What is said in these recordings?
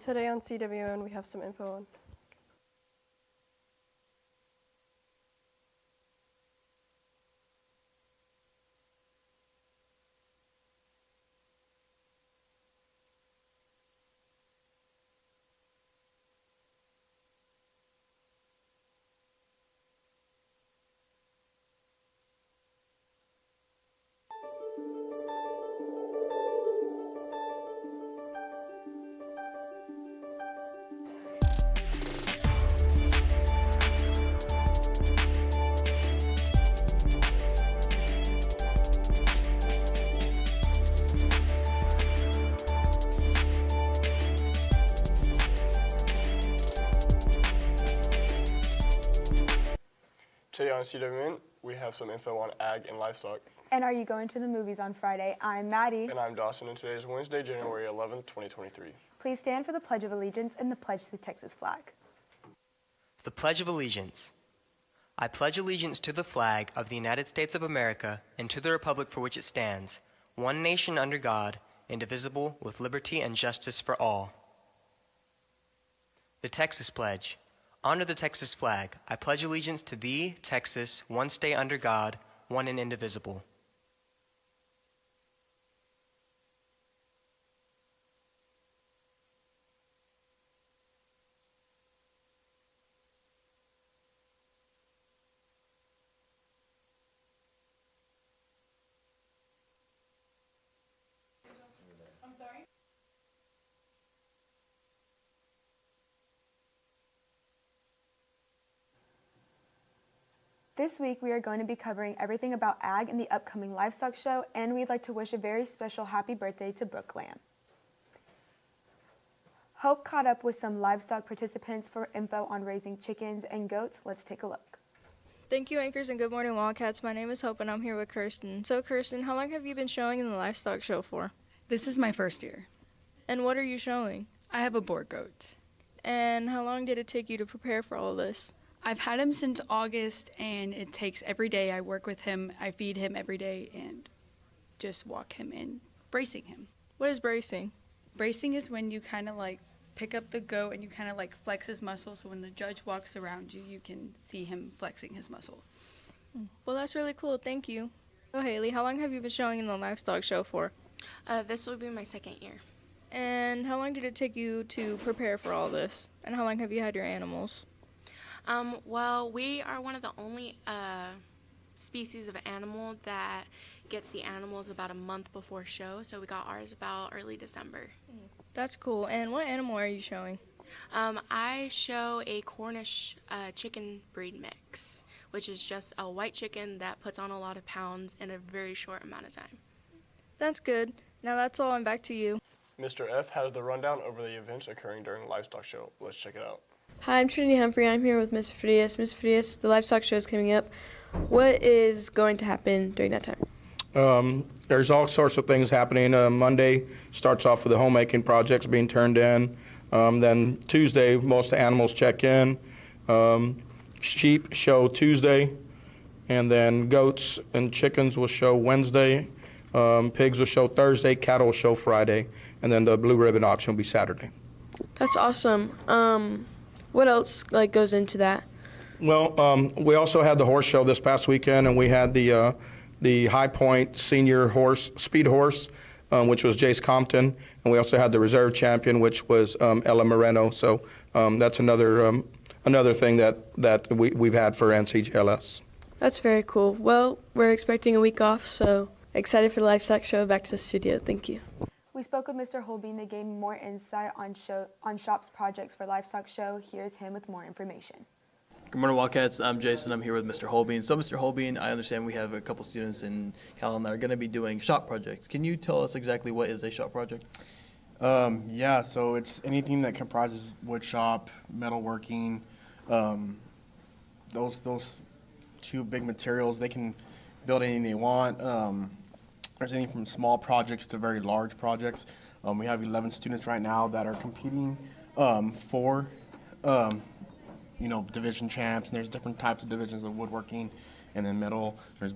today on CWN we have some info on. Today on CWN, we have some info on ag and livestock. And are you going to the movies on Friday? I'm Maddie. And I'm Dawson, and today is Wednesday, January 11th, 2023. Please stand for the Pledge of Allegiance and the pledge to the Texas flag. The Pledge of Allegiance. I pledge allegiance to the flag of the United States of America and to the republic for which it stands, one nation under God, indivisible, with liberty and justice for all. The Texas Pledge. Honor the Texas flag. I pledge allegiance to thee, Texas, one state under God, one and indivisible. This week we are going to be covering everything about ag and the upcoming livestock show, and we'd like to wish a very special happy birthday to Brooke Lamb. Hope caught up with some livestock participants for info on raising chickens and goats. Let's take a look. Thank you, anchors, and good morning, Wildcats. My name is Hope, and I'm here with Kirsten. So, Kirsten, how long have you been showing in the livestock show for? This is my first year. And what are you showing? I have a boar goat. And how long did it take you to prepare for all this? I've had him since August, and it takes every day. I work with him, I feed him every day, and just walk him in, bracing him. What is bracing? Bracing is when you kind of like pick up the goat and you kind of like flex his muscle, so when the judge walks around you, you can see him flexing his muscle. Well, that's really cool. Thank you. So, Haley, how long have you been showing in the livestock show for? This will be my second year. And how long did it take you to prepare for all this? And how long have you had your animals? Well, we are one of the only species of animal that gets the animals about a month before show, so we got ours about early December. That's cool. And what animal are you showing? I show a Cornish chicken breed mix, which is just a white chicken that puts on a lot of pounds in a very short amount of time. That's good. Now that's all, and back to you. Mr. F has the rundown over the events occurring during the livestock show. Let's check it out. Hi, I'm Trinity Humphrey. I'm here with Mr. Frias. Mr. Frias, the livestock show is coming up. What is going to happen during that time? There's all sorts of things happening. Monday starts off with the homemaking projects being turned in. Then Tuesday, most of the animals check in. Sheep show Tuesday, and then goats and chickens will show Wednesday. Pigs will show Thursday, cattle will show Friday, and then the blue ribbon auction will be Saturday. That's awesome. What else goes into that? Well, we also had the horse show this past weekend, and we had the High Point Senior Speed Horse, which was Jace Compton, and we also had the Reserve Champion, which was Ella Moreno. So that's another thing that we've had for NCGLS. That's very cool. Well, we're expecting a week off, so excited for the livestock show. Back to the studio. Thank you. We spoke with Mr. Holbein to gain more insight on shop's projects for livestock show. Here's him with more information. Good morning, Wildcats. I'm Jason. I'm here with Mr. Holbein. So, Mr. Holbein, I understand we have a couple students in Calallen that are going to be doing shop projects. Can you tell us exactly what is a shop project? Yeah, so it's anything that comprises wood shop, metalworking, those two big materials. They can build anything they want. There's anything from small projects to very large projects. We have 11 students right now that are competing for division champs, and there's different types of divisions of woodworking, and then metal. There's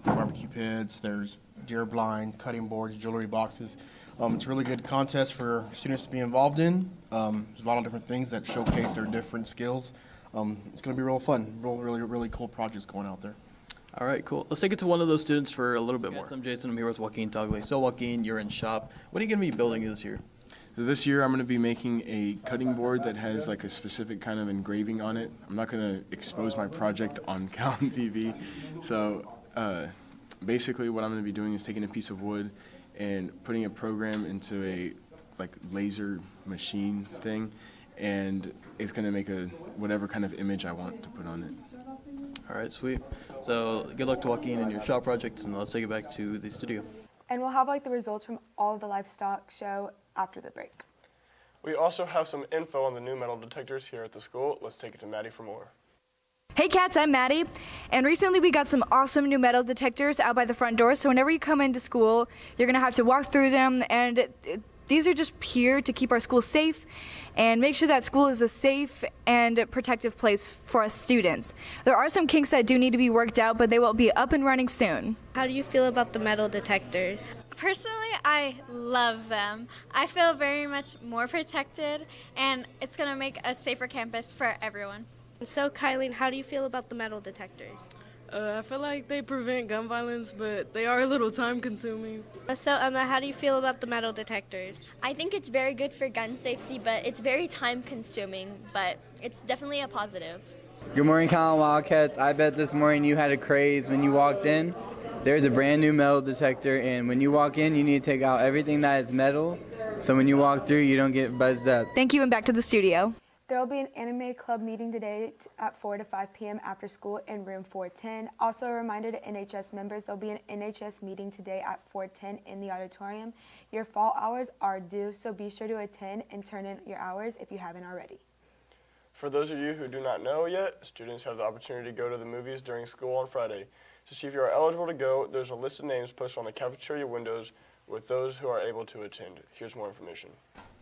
barbecue pits, there's deer blinds, cutting boards, jewelry boxes. It's a really good contest for students to be involved in. There's a lot of different things that showcase their different skills. It's going to be real fun, really cool projects going out there. All right, cool. Let's take it to one of those students for a little bit more. I'm Jason. I'm here with Joaquin Togley. So, Joaquin, you're in shop. What are you going to be building this year? So this year I'm going to be making a cutting board that has like a specific kind of engraving on it. I'm not going to expose my project on Calallen TV. So basically what I'm going to be doing is taking a piece of wood and putting a program into a like laser machine thing, and it's going to make a whatever kind of image I want to put on it. All right, sweet. So good luck to Joaquin and your shop project, and let's take it back to the studio. And we'll have like the results from all of the livestock show after the break. We also have some info on the new metal detectors here at the school. Let's take it to Maddie for more. Hey cats, I'm Maddie, and recently we got some awesome new metal detectors out by the front door, so whenever you come into school, you're going to have to walk through them, and these are just here to keep our school safe and make sure that school is a safe and protective place for us students. There are some kinks that do need to be worked out, but they will be up and running soon. How do you feel about the metal detectors? Personally, I love them. I feel very much more protected, and it's going to make a safer campus for everyone. So, Calallen, how do you feel about the metal detectors? I feel like they prevent gun violence, but they are a little time-consuming. So, Emma, how do you feel about the metal detectors? I think it's very good for gun safety, but it's very time-consuming, but it's definitely a positive. Good morning, Calallen Wildcats. I bet this morning you had a craze when you walked in. There's a brand new metal detector, and when you walk in, you need to take out everything that is metal, so when you walk through, you don't get buzzed up. Thank you, and back to the studio. There will be an anime club meeting today at 4 to 5 p.m. after school in room 410. Also a reminder to NHS members, there will be an NHS meeting today at 4:10 in the auditorium. Your fall hours are due, so be sure to attend and turn in your hours if you haven't already. For those of you who do not know yet, students have the opportunity to go to the movies during school on Friday. To see if you are eligible to go, there's a list of names posted on the cafeteria windows with those who are able to attend. Here's more information.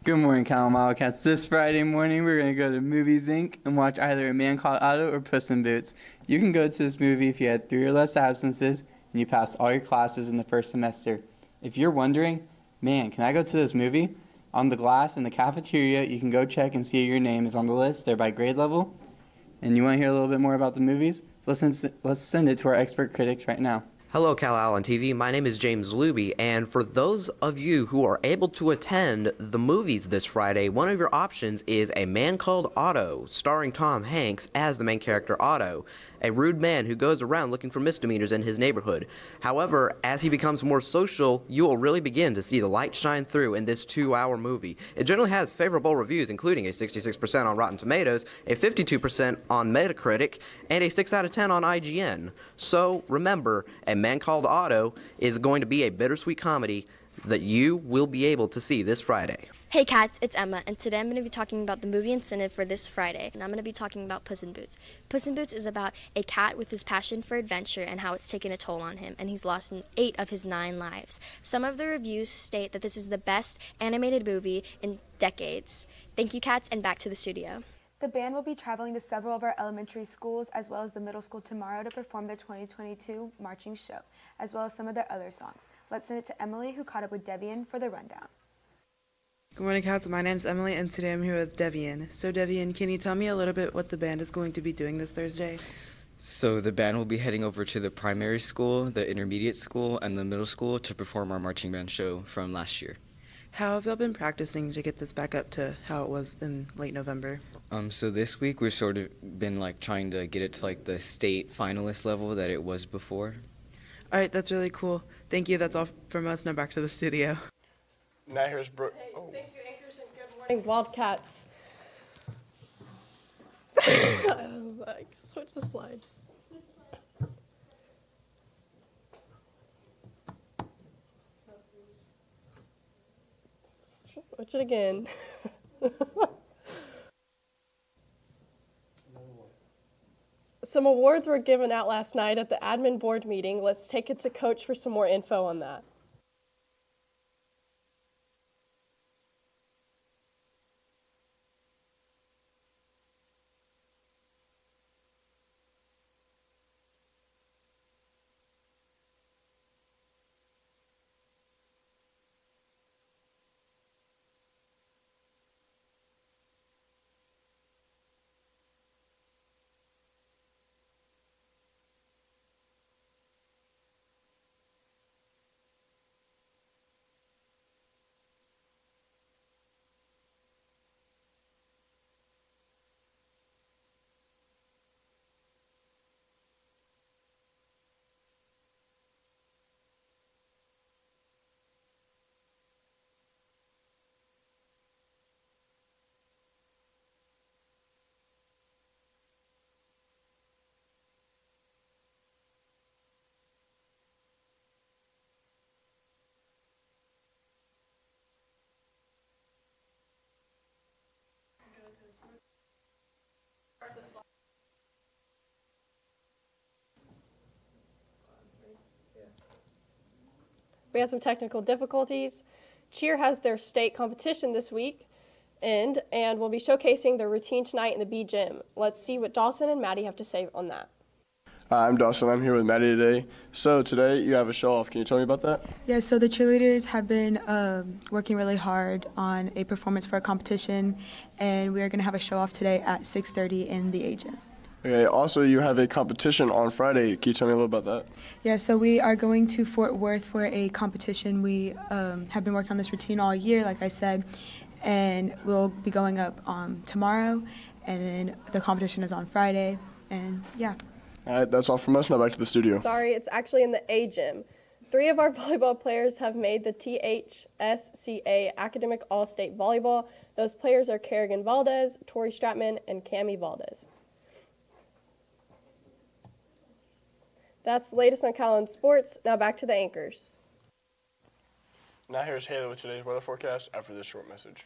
Good morning, Calallen Wildcats. This Friday morning, we're going to go to Movies Inc. and watch either A Man Called Otto or Puss in Boots. You can go to this movie if you had 3 or less absences and you passed all your classes in the first semester. If you're wondering, man, can I go to this movie? On the glass in the cafeteria, you can go check and see if your name is on the list. They're by grade level. And you want to hear a little bit more about the movies? Let's send it to our expert critics right now. Hello, Calallen TV. My name is James Luby, and for those of you who are able to attend the movies this Friday, one of your options is A Man Called Otto, starring Tom Hanks as the main character Otto, a rude man who goes around looking for misdemeanors in his neighborhood. However, as he becomes more social, you will really begin to see the light shine through in this 2-hour movie. It generally has favorable reviews, including a 66% on Rotten Tomatoes, a 52% on Metacritic, and a 6 out of 10 on IGN. So remember, A Man Called Otto is going to be a bittersweet comedy that you will be able to see this Friday. Hey cats, it's Emma, and today I'm going to be talking about the movie incentive for this Friday, and I'm going to be talking about Puss in Boots. Puss in Boots is about a cat with his passion for adventure and how it's taken a toll on him, and he's lost 8 of his 9 lives. Some of the reviews state that this is the best animated movie in decades. Thank you, cats, and back to the studio. The band will be traveling to several of our elementary schools as well as the middle school tomorrow to perform their 2022 marching show, as well as some of their other songs. Let's send it to Emily, who caught up with Devian for the rundown. Good morning, cats. My name's Emily, and today I'm here with Devian. So, Devian, can you tell me a little bit what the band is going to be doing this Thursday? So the band will be heading over to the primary school, the intermediate school, and the middle school to perform our marching band show from last year. How have y'all been practicing to get this back up to how it was in late November? So this week we've sort of been trying to get it to the state finalist level that it was before. All right, that's really cool. Thank you. That's all from us. Now back to the studio. Now here's Brooke. Hey, thank you, anchors, and good morning, Wildcats. Switch the slide. Switch it again. Some awards were given out last night at the admin board meeting. Let's take it to Coach for some more info on that. We had some technical difficulties. Cheer has their state competition this week, and we'll be showcasing their routine tonight in the B gym. Let's see what Dawson and Maddie have to say on that. Hi, I'm Dawson. I'm here with Maddie today. So today you have a show-off. Can you tell me about that? Yeah, so the cheerleaders have been working really hard on a performance for a competition, and we are going to have a show-off today at 6:30 in the A gym. Okay, also you have a competition on Friday. Can you tell me a little about that? Yeah, so we are going to Fort Worth for a competition. We have been working on this routine all year, like I said, and we'll be going up tomorrow, and then the competition is on Friday, and yeah. All right, that's all from us. Now back to the studio. Sorry, it's actually in the A gym. 3 of our volleyball players have made the THSCA Academic All-State Volleyball. Those players are Kerrigan Valdez, Tori Stratman, and Cami Valdez. That's the latest on Calallen Sports. Now back to the anchors. Now here's Haley with today's weather forecast after this short message.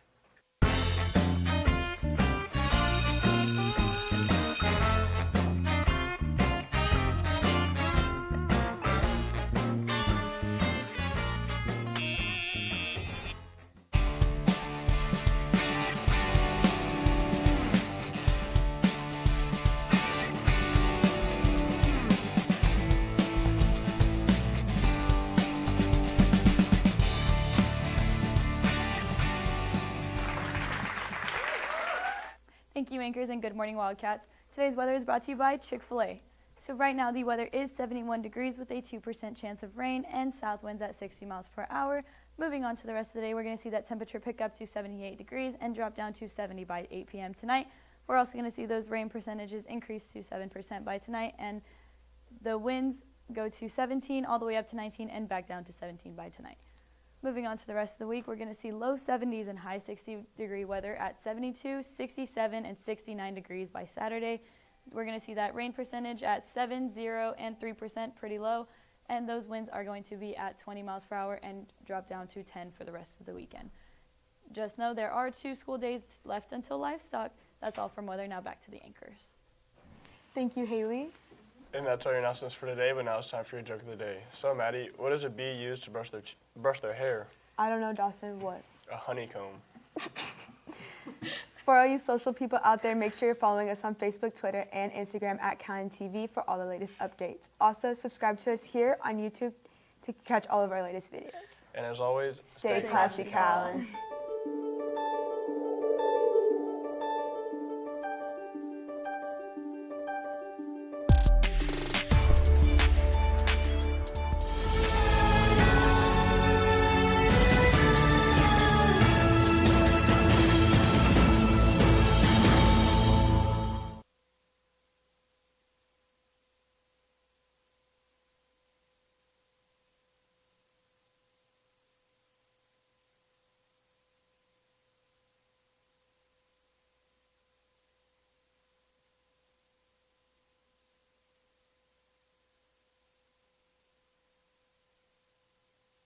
Thank you, anchors, and good morning, Wildcats. Today's weather is brought to you by Chick-fil-A. So right now, the weather is 71 degrees with a 2% chance of rain and south winds at 60 miles per hour. Moving on to the rest of the day, we're going to see that temperature pick up to 78 degrees and drop down to 70 by 8 p.m. tonight. We're also going to see those rain percentages increase to 7% by tonight, and the winds go to 17 all the way up to 19 and back down to 17 by tonight. Moving on to the rest of the week, we're going to see low 70s and high 60-degree weather at 72, 67, and 69 degrees by Saturday. We're going to see that rain percentage at 7, 0, and 3%, pretty low, and those winds are going to be at 20 miles per hour and drop down to 10 for the rest of the weekend. Just know there are 2 school days left until livestock. That's all from weather. Now back to the anchors. Thank you, Haley. And that's all your announcements for today, but now it's time for your joke of the day. So, Maddie, what does a bee use to brush their hair? I don't know, Dawson, what? A honeycomb. For all you social people out there, make sure you're following us on Facebook, Twitter, and Instagram at CalallenTV for all the latest updates. Also, subscribe to us here on YouTube to catch all of our latest videos. And as always, stay classy, Calallen.